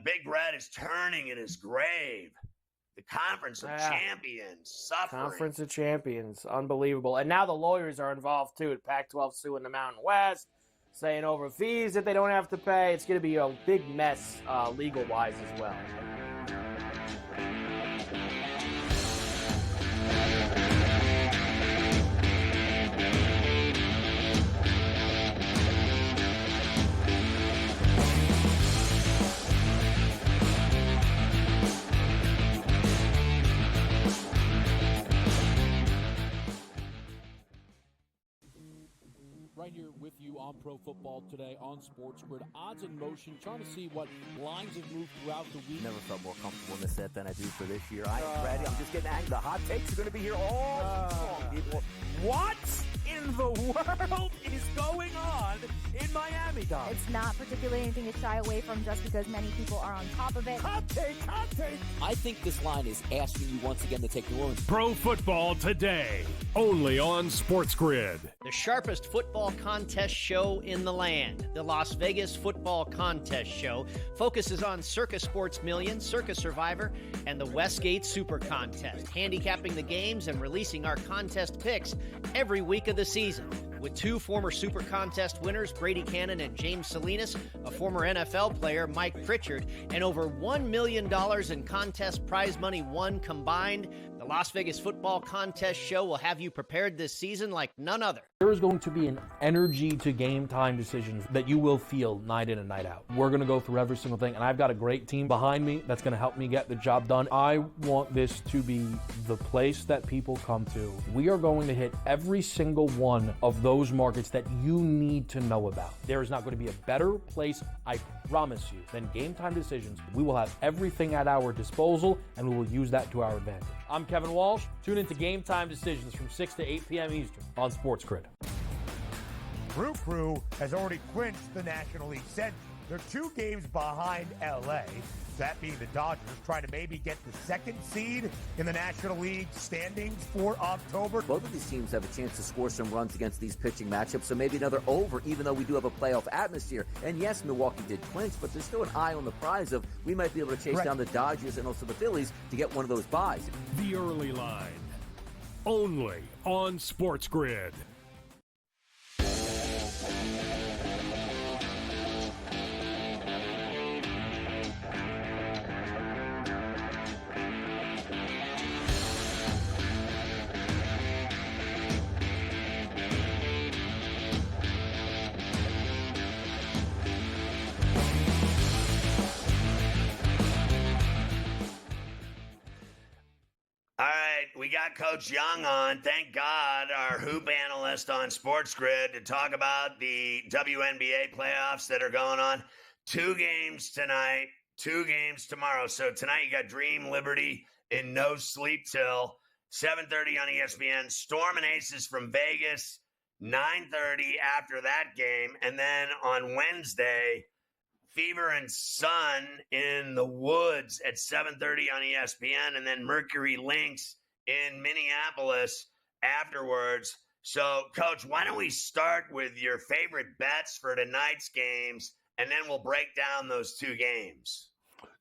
Big Red is turning in his grave. The Conference of Champions suffering. Conference of Champions. Unbelievable. And now the lawyers are involved, too. Pac-12 suing the Mountain West, saying over fees that they don't have to pay. It's going to be a big mess legal-wise as well. Right here with you on Pro Football Today on SportsGrid. Odds in motion, trying to see what lines have moved throughout the week. Never felt more comfortable in this set than I do for this year. I am ready. I'm just getting angry. The hot takes are going to be here all long, people. What in the world is going on in Miami, Dom? It's not particularly anything to shy away from just because many people are on top of it. Hot take. I think this line is asking you once again to take New Orleans. Pro Football Today, only on SportsGrid. The sharpest football contest show in the land, the Las Vegas Football Contest Show, focuses on Circus Sports Million, Circus Survivor, and the Westgate Super Contest, handicapping the games and releasing our contest picks every week of the season. With two former Super Contest winners, Brady Cannon and James Salinas, a former NFL player, Mike Pritchard, and over $1 million in contest prize money won combined, the Las Vegas Football Contest Show will have you prepared this season like none other. There is going to be an energy to game time decisions that you will feel night in and night out. We're going to go through every single thing, and I've got a great team behind me that's going to help me get the job done. I want this to be the place that people come to. We are going to hit every single one of those markets that you need to know about. There is not going to be a better place, I promise you, than Game Time Decisions. We will have everything at our disposal, and we will use that to our advantage. I'm Kevin Walsh. Tune into Game Time Decisions from 6 to 8 p.m. Eastern on SportsGrid. Brew Crew has already clinched the National League Central. They're 2 games behind LA, that being the Dodgers, trying to maybe get the 2nd seed in the National League standings for October. Both of these teams have a chance to score some runs against these pitching matchups, so maybe another over, even though we do have a playoff atmosphere. And yes, Milwaukee did clinch, but there's still an eye on the prize of we might be able to chase down the Dodgers and also the Phillies to get one of those buys. The early line, only on SportsGrid. We got Coach Young on, thank God, our hoop analyst on SportsGrid, to talk about the WNBA playoffs that are going on. 2 games tonight, 2 games tomorrow. So tonight you got Dream Liberty in No Sleep Till, 7:30 on ESPN. Storm and Aces from Vegas, 9:30 after that game. And then on Wednesday, Fever and Sun in the Woods at 7:30 on ESPN. And then Mercury Lynx in Minneapolis afterwards. So, Coach, why don't we start with your favorite bets for tonight's games, and then we'll break down those 2 games.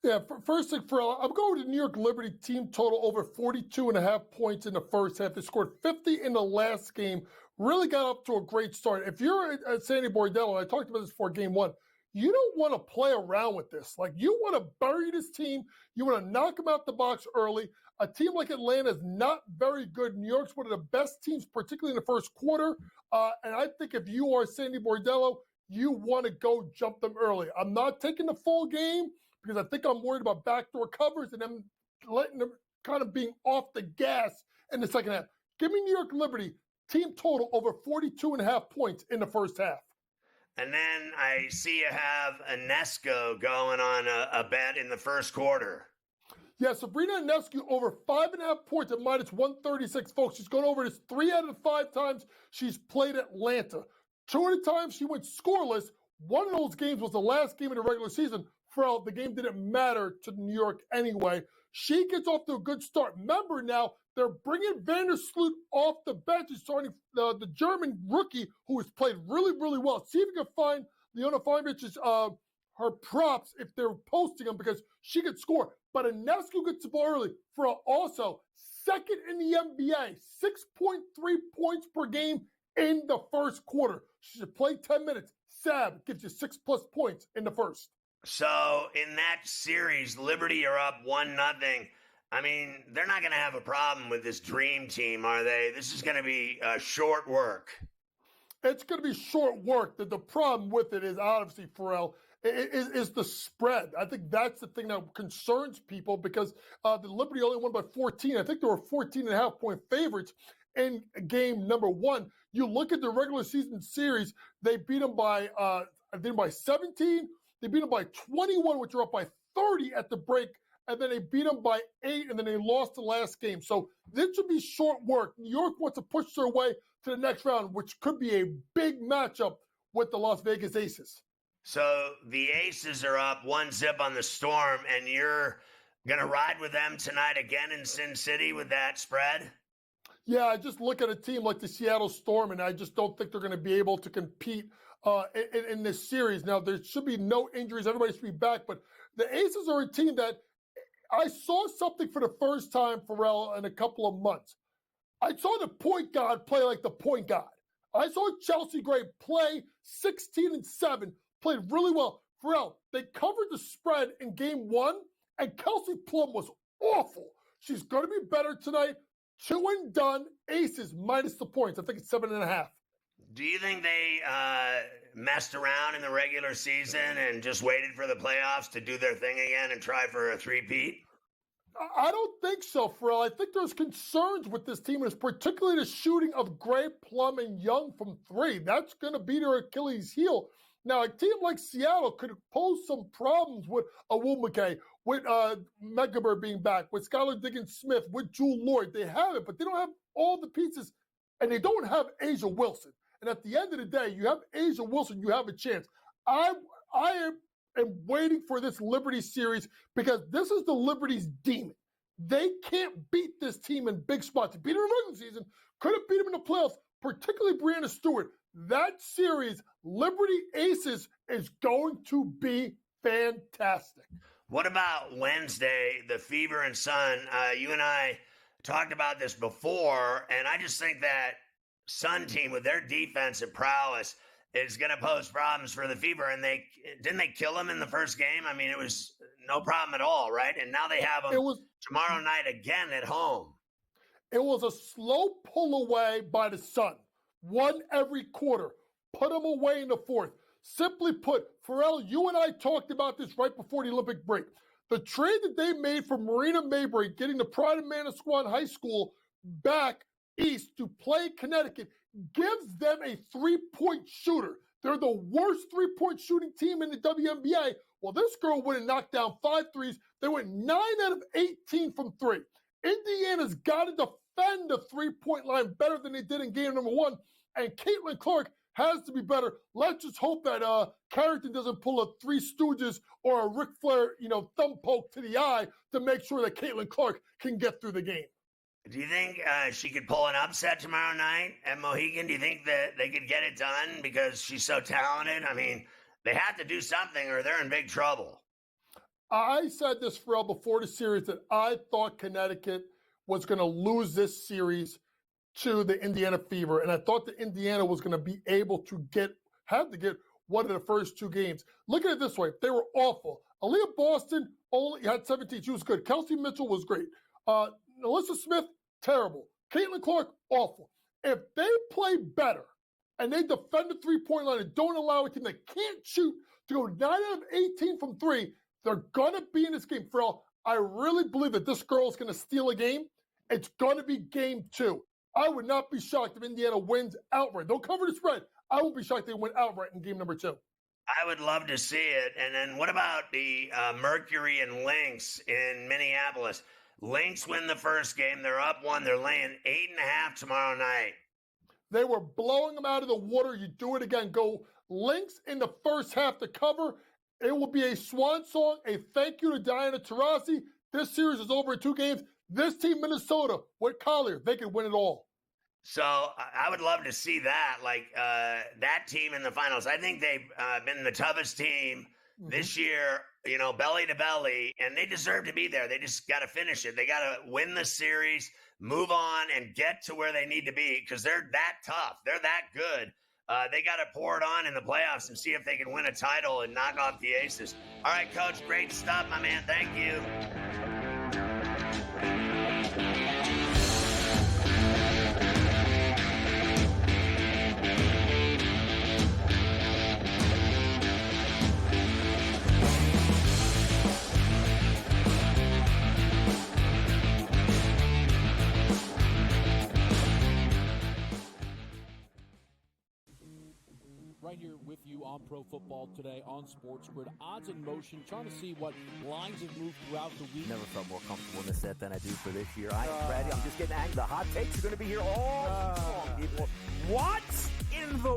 Yeah, first thing, Ferrall, I'm going to New York Liberty team total over 42.5 points in the first half. They scored 50 in the last game. Really got up to a great start. If you're at Sandy Bordello, I talked about this before game 1, you don't want to play around with this. Like, you want to bury this team. You want to knock them out the box early. A team like Atlanta is not very good. New York's one of the best teams, particularly in the first quarter. And I think if you are Sandy Bordello, you want to go jump them early. I'm not taking the full game because I think I'm worried about backdoor covers and them letting them kind of being off the gas in the second half. Give me New York Liberty, team total over 42.5 points in the first half. And then I see you have Ionesco going on a bet in the first quarter. Yeah, Sabrina Ionescu over 5.5 points at minus 136, folks. She's gone over this 3 out of 5 times she's played Atlanta. 2 of the times she went scoreless. One of those games was the last game of the regular season. Ferrall, the game didn't matter to New York anyway. She gets off to a good start. Remember now, they're bringing Vandersloot off the bench. He's starting the German rookie who has played really, really well. See if you can find Leona Feinrich's her props if they're posting them because she could score. But Ionescu gets the ball early. For also second in the NBA, 6.3 points per game in the first quarter. She should play 10 minutes. Sab gives you 6+ points in the first. So in that series, Liberty are up 1-0. I mean, they're not going to have a problem with this dream team, are they? This is going to be short work. It's going to be short work. The problem with it is obviously, Ferrall, is the spread. I think that's the thing that concerns people because the Liberty only won by 14. I think they were 14.5-point favorites in game number 1. You look at the regular season series, they beat them by 17. They beat them by 21, which are up by 30 at the break. And then they beat them by 8, and then they lost the last game. So this should be short work. New York wants to push their way to the next round, which could be a big matchup with the Las Vegas Aces. So the Aces are up 1-0 on the Storm, and you're going to ride with them tonight again in Sin City with that spread? Yeah, I just look at a team like the Seattle Storm, and I just don't think they're going to be able to compete in this series. Now, there should be no injuries. Everybody should be back. But the Aces are a team that I saw something for the first time, Ferrall, in a couple of months. I saw the point guard play like the point guard. I saw Chelsea Gray play 16-7, played really well. Ferrall, they covered the spread in game 1, and Kelsey Plum was awful. She's going to be better tonight. 2 and done. Aces minus the points. I think it's 7.5. Do you think they messed around in the regular season and just waited for the playoffs to do their thing again and try for a three-peat? I don't think so, Ferrall. I think there's concerns with this team, and it's particularly the shooting of Gray, Plum, and Young from 3. That's going to be their Achilles heel. Now, a team like Seattle could pose some problems with Awumake, with Megaber being back, with Skylar Diggins-Smith, with Jewel Lloyd. They have it, but they don't have all the pieces, and they don't have Asia Wilson. And at the end of the day, you have Asia Wilson, you have a chance. I am waiting for this Liberty series because this is the Liberty's demon. They can't beat this team in big spots. Beat them in the regular season, couldn't beat them in the playoffs, particularly Brianna Stewart. That series, Liberty Aces, is going to be fantastic. What about Wednesday, the Fever and Sun? You and I talked about this before, and I just think that Sun team with their defensive prowess is going to pose problems for the Fever. And didn't they kill them in the first game? I mean, it was no problem at all, right? And now they have them tomorrow night again at home. It was a slow pull away by the Sun. One every quarter. Put them away in the fourth. Simply put, Ferrall, you and I talked about this right before the Olympic break. The trade that they made for Marina Mayberry, getting the Pride of Manasquan High School back east to play Connecticut, gives them a three-point shooter. They're the worst three-point shooting team in the WNBA. Well, this girl went and knocked down 5 threes. They went 9 out of 18 from 3. Indiana's got to defend the three-point line better than they did in game number 1. And Caitlin Clark has to be better. Let's just hope that Carrington doesn't pull a Three Stooges or a Ric Flair, thumb poke to the eye to make sure that Caitlin Clark can get through the game. Do you think she could pull an upset tomorrow night at Mohegan? Do you think that they could get it done because she's so talented? I mean, they have to do something or they're in big trouble. I said this, Ferrall, before the series that I thought Connecticut was going to lose this series to the Indiana Fever, and I thought that Indiana was going to be able to have to get one of the first 2 games. Look at it this way. They were awful. Aaliyah Boston only had 17. She was good. Kelsey Mitchell was great. Alyssa Smith, terrible. Caitlin Clark, awful. If they play better and they defend the three-point line and don't allow a team that can't shoot to go 9 out of 18 from 3, they're going to be in this game. Ferrall, I really believe that this girl is going to steal a game. It's going to be game 2. I would not be shocked if Indiana wins outright. Don't cover the spread. I won't be shocked if they win outright in game number 2. I would love to see it. And then what about the Mercury and Lynx in Minneapolis? Lynx win the first game. They're up 1. They're laying 8.5 tomorrow night. They were blowing them out of the water. You do it again. Go Lynx in the first half to cover. It will be a swan song, a thank you to Diana Taurasi. This series is over in 2 games. This team, Minnesota, with Collier, they could win it all. So I would love to see that, that team in the finals. I think they've been the toughest team this year, belly to belly, and they deserve to be there. They just got to finish it. They got to win the series, move on, and get to where they need to be because they're that tough. They're that good. They got to pour it on in the playoffs and see if they can win a title and knock off the Aces. All right, Coach, great stuff, my man. Thank you. Right here with you on Pro Football Today on SportsGrid. Odds in motion, trying to see what lines have moved throughout the week. Never felt more comfortable in this set than I do for this year. I am ready. I'm just getting angry. The hot takes are going to be here all long, people. What in the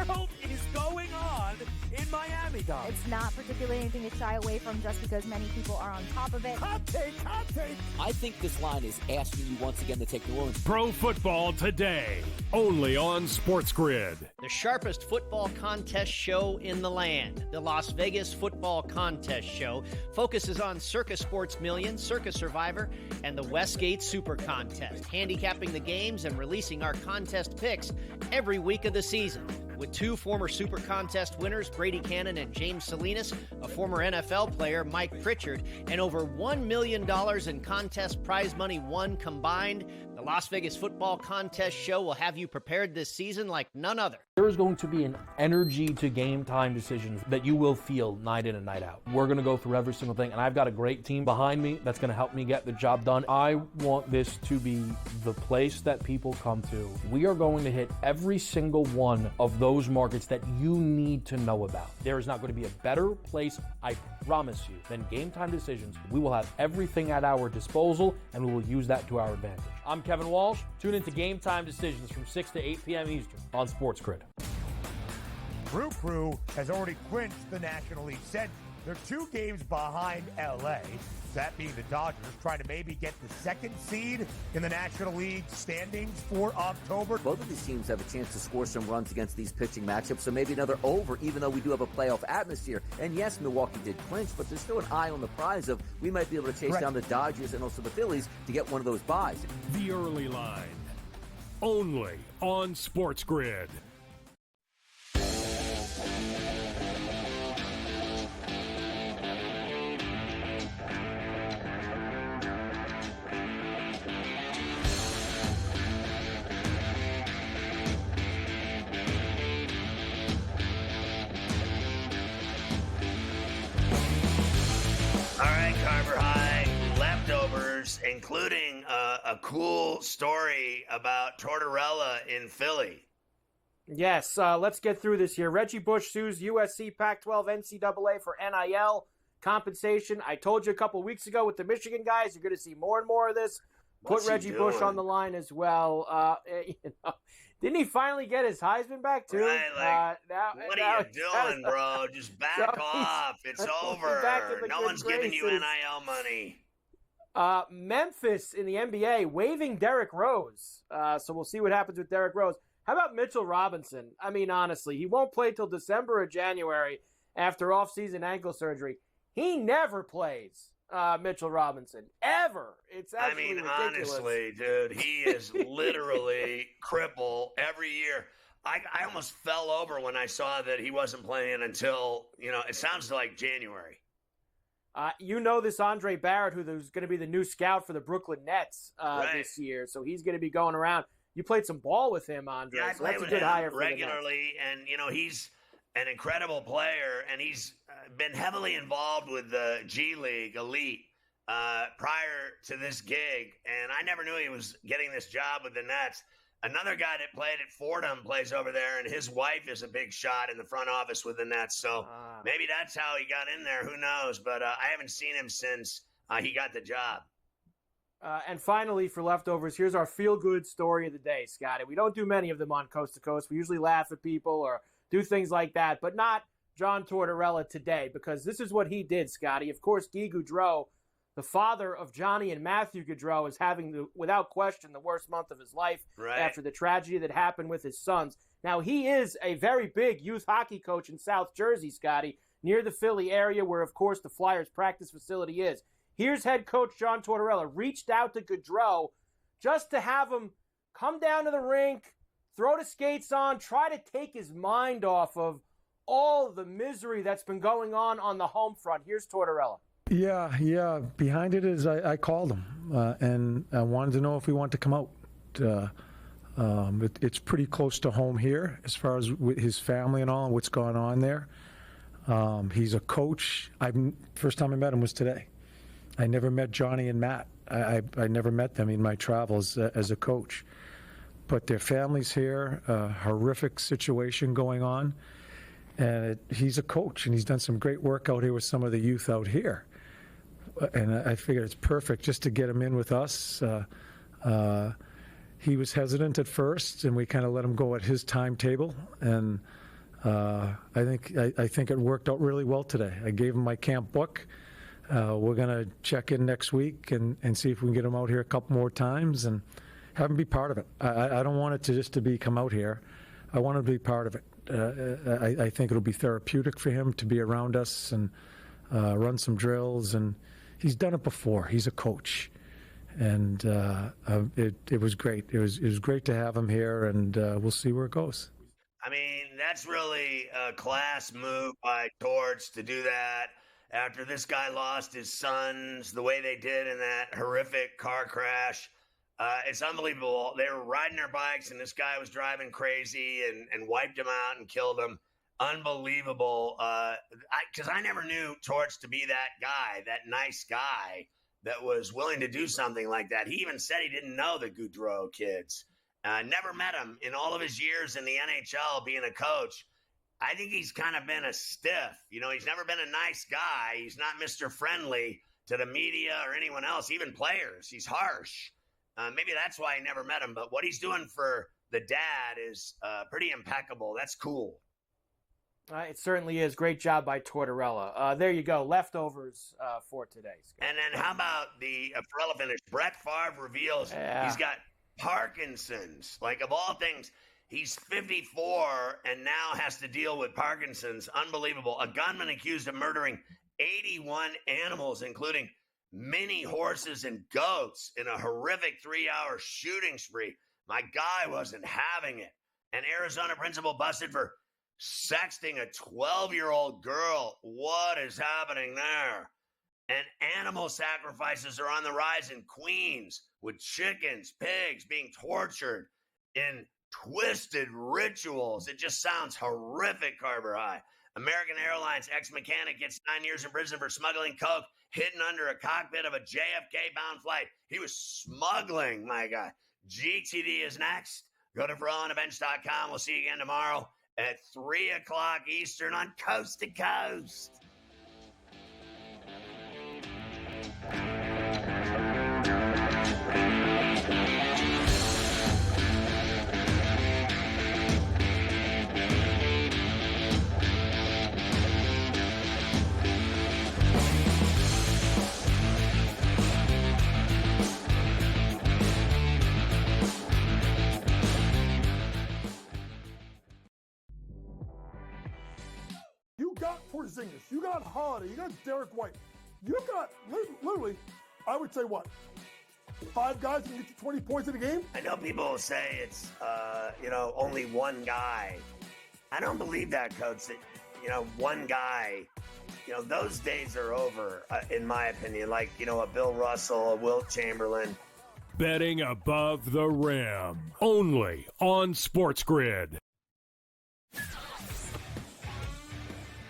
world is going on in Miami, Dom? It's not particularly anything to shy away from just because many people are on top of it. Hot take, hot take. I think this line is asking you once again to take New Orleans. Pro Football Today, only on SportsGrid. The sharpest football contest show in the land, the Las Vegas Football Contest Show, focuses on Circus Sports Million, Circus Survivor, and the Westgate Super Contest, handicapping the games and releasing our contest picks every week of the season. With two former Super Contest winners, Brady Cannon and James Salinas, a former NFL player, Mike Pritchard, and over $1 million in contest prize money won combined, the Las Vegas Football Contest Show will have you prepared this season like none other. There is going to be an energy to game time decisions that you will feel night in and night out. We're going to go through every single thing, and I've got a great team behind me that's going to help me get the job done. I want this to be the place that people come to. We are going to hit every single one of those markets that you need to know about. There is not going to be a better place, I promise you, than Game Time Decisions. We will have everything at our disposal, and we will use that to our advantage. I'm Kevin Walsh. Tune into Game Time Decisions from 6 to 8 p.m. Eastern on SportsGrid. Brew Crew has already clinched the National League Central. They're 2 games behind LA, that being the Dodgers, trying to maybe get the 2nd seed in the National League standings for October. Both of these teams have a chance to score some runs against these pitching matchups, so maybe another over, even though we do have a playoff atmosphere. And yes, Milwaukee did clinch, but there's still an eye on the prize of we might be able to chase down the Dodgers and also the Phillies to get one of those buys. The early line, only on SportsGrid. All right, Carver High, leftovers, including a cool story about Tortorella in Philly. Yes, let's get through this here. Reggie Bush sues USC, Pac-12, NCAA for NIL compensation. I told you a couple weeks ago with the Michigan guys, you're going to see more and more of this. What's Put Reggie he Bush doing? on the line as well. Didn't he finally get his Heisman back, too? Right, what are you doing, bro? Just back off. It's over. No one's giving you NIL money. Memphis in the NBA waiving Derrick Rose. So we'll see what happens with Derrick Rose. How about Mitchell Robinson? I mean, honestly, he won't play till December or January after off-season ankle surgery. He never plays. Mitchell Robinson, ever. It's actually ridiculous. Honestly, dude, he is literally crippled every year. I almost fell over when I saw that he wasn't playing until, it sounds like January. This Andre Barrett, who's going to be the new scout for the Brooklyn Nets this year. So he's going to be going around. You played some ball with him, Andre. Yeah, I so that's play a good hire for regularly, and he's an incredible player, and he's been heavily involved with the G League Elite prior to this gig, and I never knew he was getting this job with the Nets. Another guy that played at Fordham plays over there, and his wife is a big shot in the front office with the Nets, so maybe that's how he got in there. Who knows? But I haven't seen him since he got the job. And finally, for leftovers, here's our feel-good story of the day, Scotty. We don't do many of them on Coast to Coast. We usually laugh at people or do things like that, but not John Tortorella today, because this is what he did, Scotty. Of course, Guy Gaudreau, the father of Johnny and Matthew Gaudreau, is having, without question, the worst month of his life after the tragedy that happened with his sons. Now, he is a very big youth hockey coach in South Jersey, Scotty, near the Philly area where, of course, the Flyers practice facility is. Here's head coach John Tortorella reached out to Gaudreau just to have him come down to the rink, throw the skates on, try to take his mind off of all the misery that's been going on the home front. Here's Tortorella. Yeah. Behind it is I called him, and I wanted to know if he wanted to come out. It's pretty close to home here as far as with his family and all and what's going on there. He's a coach. First time I met him was today. I never met Johnny and Matt. I never met them in my travels as a coach. But their family's here, a horrific situation going on. And he's a coach, and he's done some great work out here with some of the youth out here. And I figured it's perfect just to get him in with us. He was hesitant at first, and we kind of let him go at his timetable. And I think it worked out really well today. I gave him my camp book. We're going to check in next week and see if we can get him out here a couple more times and have him be part of it. I don't want it to just to be come out here. I want him to be part of it. I think it'll be therapeutic for him to be around us and run some drills. And he's done it before. He's a coach. And it was great. It was great to have him here, and we'll see where it goes. I mean, that's really a class move by Torts to do that after this guy lost his sons the way they did in that horrific car crash. It's unbelievable. They were riding their bikes, and this guy was driving crazy and wiped him out and killed him. Unbelievable. Because I never knew Torts to be that guy, that nice guy that was willing to do something like that. He even said he didn't know the Goudreau kids. Never met him in all of his years in the NHL being a coach. I think he's kind of been a stiff. He's never been a nice guy. He's not Mr. Friendly to the media or anyone else, even players. He's harsh. Maybe that's why I never met him. But what he's doing for the dad is pretty impeccable. That's cool. It certainly is. Great job by Tortorella. There you go. Leftovers for today. And then how about the Ferrall finish? Brett Favre reveals he's got Parkinson's. Like, of all things, he's 54 and now has to deal with Parkinson's. Unbelievable. A gunman accused of murdering 81 animals, including many horses and goats, in a horrific 3-hour shooting spree. My guy wasn't having it. An Arizona principal busted for sexting a 12-year-old girl. What is happening there? And animal sacrifices are on the rise in Queens, with chickens, pigs being tortured in twisted rituals. It just sounds horrific, Carver High. American Airlines ex-mechanic gets 9 years in prison for smuggling coke hidden under a cockpit of a JFK-bound flight. He was smuggling, my guy. GTD is next. Go to FerrallOnTheBench.com. We'll see you again tomorrow at 3 o'clock Eastern on Coast to Coast. You got Porzingis, you got Holiday, you got Derek White, you got literally, I would say what, 5 guys can get you 20 points in a game? I know people will say it's, only one guy. I don't believe that, Coach, that, one guy, those days are over, in my opinion. Like, a Bill Russell, a Wilt Chamberlain. Betting above the rim, only on SportsGrid.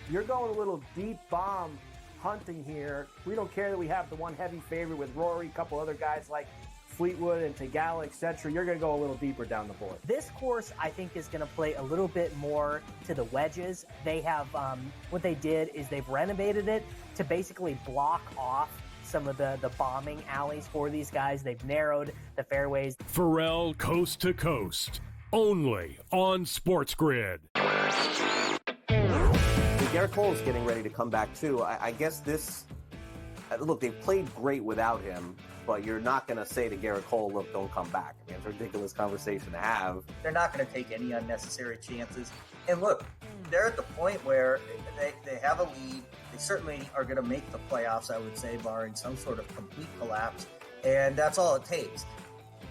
You're going a little deep bomb hunting here. We don't care that we have the one heavy favorite with Rory, a couple other guys like Fleetwood and Tagala, etc. You're going to go a little deeper down the board. This course, I think, is going to play a little bit more to the wedges. They have, what they did is they've renovated it to basically block off some of the bombing alleys for these guys. They've narrowed the fairways. Ferrall Coast to Coast, only on SportsGrid. Garrett Cole is getting ready to come back, too. I guess this... Look, they've played great without him, but you're not going to say to Garrett Cole, look, don't come back. I mean, it's a ridiculous conversation to have. They're not going to take any unnecessary chances. And look, they're at the point where they have a lead. They certainly are going to make the playoffs, I would say, barring some sort of complete collapse. And that's all it takes.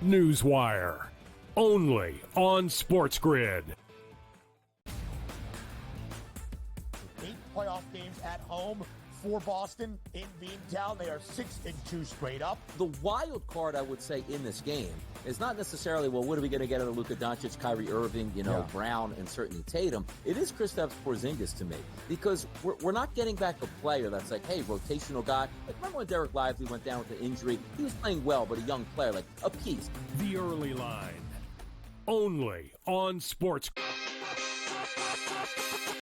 Newswire, only on SportsGrid. 8 playoff games at home for Boston in Beantown. They are 6-2 straight up. The wild card, I would say, in this game is not necessarily, well, what are we going to get out of Luka Doncic, Kyrie Irving, Brown, and certainly Tatum. It is Kristaps Porzingis to me, because we're not getting back a player that's like, hey, rotational guy. Like, remember when Derek Lively went down with an injury? He was playing well, but a young player, like a piece. The early line, only on SportsGrid.